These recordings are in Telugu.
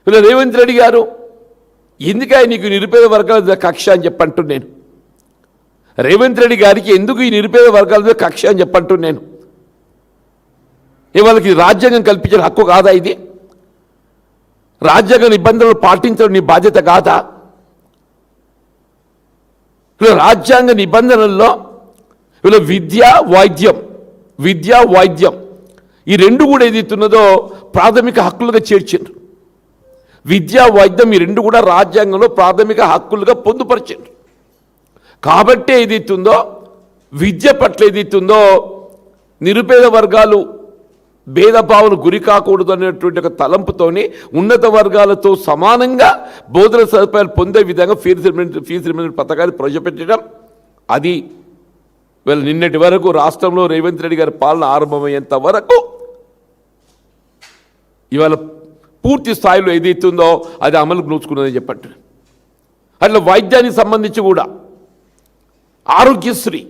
ఇలా రేవంత్ రెడ్డి గారు ఎందుకై నీకు నిరుపేద వర్గాల మీద కక్ష అని చెప్పంటూ నేను రేవంత్ రెడ్డి గారికి ఎందుకు ఈ నిరుపేద వర్గాల మీద కక్ష అని చెప్పంటూ నేను వాళ్ళకి రాజ్యాంగం కల్పించిన హక్కు కాదా ఇది? రాజ్యాంగ నిబంధనలు పాటించడం నీ బాధ్యత కాదా? రాజ్యాంగ నిబంధనల్లో వీళ్ళ విద్య వైద్యం ఈ రెండు కూడా ఏదైతున్నదో ప్రాథమిక హక్కులుగా చేర్చారు. విద్యా వైద్యం ఈ రెండు కూడా రాజ్యాంగంలో ప్రాథమిక హక్కులుగా పొందుపరిచారు. కాబట్టి ఏదైతుందో విద్య పట్ల ఏదైతుందో నిరుపేద వర్గాలు భేదభావన గురి కాకూడదు అనేటువంటి ఒక తలంపుతోని ఉన్నత వర్గాలతో సమానంగా బోధన సదుపాయాలు పొందే విధంగా ఫీజు రిమెంబర్మెంట్ పథకాన్ని ప్రవేశపెట్టడం, అది వీళ్ళు నిన్నటి వరకు రాష్ట్రంలో రేవంత్ రెడ్డి గారి పాలన ఆరంభమయ్యేంత వరకు ఇవాళ పూర్తి స్థాయిలో ఏదైతుందో అది అమలుకు నోచుకున్నదని చెప్పట్టు. అట్లా వైద్యానికి సంబంధించి కూడా ఆరోగ్యశ్రీ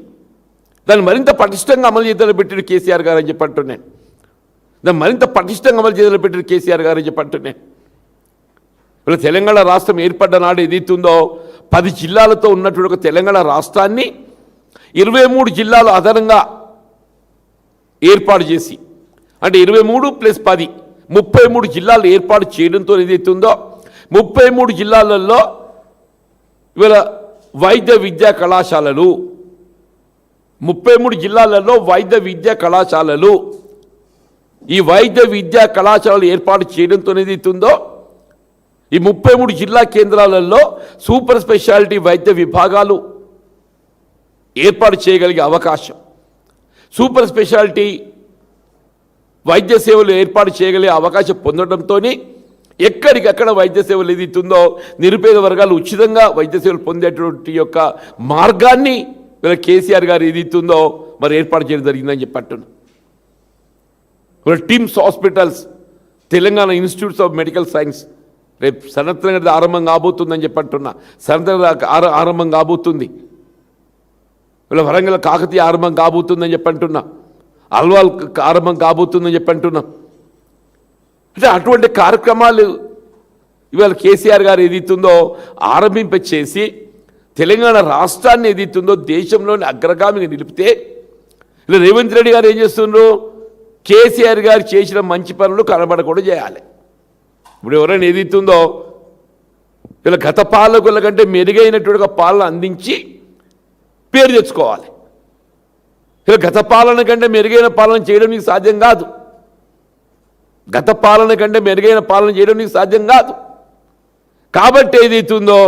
దాన్ని మరింత పటిష్టంగా అమలు చేయాలని పెట్టిన కేసీఆర్ గారు అని చెప్పట్టు నేను దాన్ని మరింత పటిష్టంగా అమలు చేయాలని పెట్టిన కేసీఆర్ గారు అని చెప్పట్టు నేను. ఇలా తెలంగాణ రాష్ట్రం ఏర్పడ్డ నాడు ఏదైతుందో 10 జిల్లాలతో ఉన్నటువంటి ఒక తెలంగాణ రాష్ట్రాన్ని 23 జిల్లాలు అదనంగా ఏర్పాటు చేసి అంటే 23 + 10 33 జిల్లాలు ఏర్పాటు చేయడంతో ఏదైతుందో 33 జిల్లాలలో ఇవాళ వైద్య విద్యా కళాశాలలు 33 జిల్లాలలో వైద్య విద్యా కళాశాలలు ఈ వైద్య విద్యా కళాశాలలు ఏర్పాటు చేయడంతో ఏదైతుందో ఈ 33 జిల్లా కేంద్రాలలో సూపర్ స్పెషాలిటీ వైద్య విభాగాలు ఏర్పాటు చేయగలిగే అవకాశం, సూపర్ స్పెషాలిటీ వైద్య సేవలు ఏర్పాటు చేయగలిగే అవకాశం పొందడంతో ఎక్కడికక్కడ వైద్య సేవలు ఏదైతుందో నిరుపేద వర్గాలు ఉచితంగా వైద్య సేవలు పొందేటువంటి యొక్క మార్గాన్ని వీళ్ళ కేసీఆర్ గారు ఏదైతుందో మరి ఏర్పాటు చేయడం జరిగిందని చెప్పట్టును. TIMS hospitals, Telangana institutes of medical science రేపు సనత్నగర్ ఆరంభం కాబోతుందని చెప్పట్టున్నా. సనత్నగర్ ఆరంభం కాబోతుంది, వీళ్ళ వరంగల్ కాకతీయ ఆరంభం కాబోతుందని చెప్పంటున్నా, అల్వాల్ ఆరంభం కాబోతుందని చెప్పంటున్నాం. అంటే అటువంటి కార్యక్రమాలు ఇవాళ కేసీఆర్ గారు ఏదైతుందో ఆరంభింపచేసి తెలంగాణ రాష్ట్రాన్ని ఏదైతుందో దేశంలోని అగ్రగామిగా నిలిపితే ఇలా రేవంత్ రెడ్డి గారు ఏం చేస్తున్నారు? కేసీఆర్ గారు చేసిన మంచి పనులు కనబడకూడదు చేయాలి. ఇప్పుడు ఎవరైనా ఏదైతుందో ఇలా గత పాలకుల కంటే మెరుగైనటువంటి ఒక పాలన అందించి పేరు తెచ్చుకోవాలి. ఇలా గత పాలన కంటే మెరుగైన పాలన చేయడం నీకు సాధ్యం కాదు. గత పాలన కంటే మెరుగైన పాలన చేయడం నీకు సాధ్యం కాదు. కాబట్టి ఏదైతుందో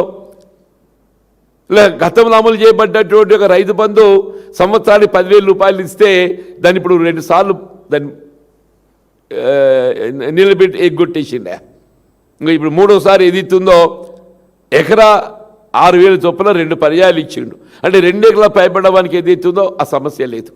ఇలా గతంలో అమలు చేయబడ్డటువంటి ఒక రైతు బంధు సంవత్సరానికి 10,000 రూపాయలు ఇస్తే దాన్ని ఇప్పుడు 2 సార్లు దాన్ని నిలబెట్టి ఎగ్గొట్టేసిండే. ఇంకా ఇప్పుడు 3వసారి ఏదైతుందో ఎకరా 6,000 చొప్పున 2 పర్యాయాలు ఇచ్చిండు. అంటే 2 ఎకరాల పైబడ్డవానికి ఏదైతుందో ఆ సమస్య లేదు.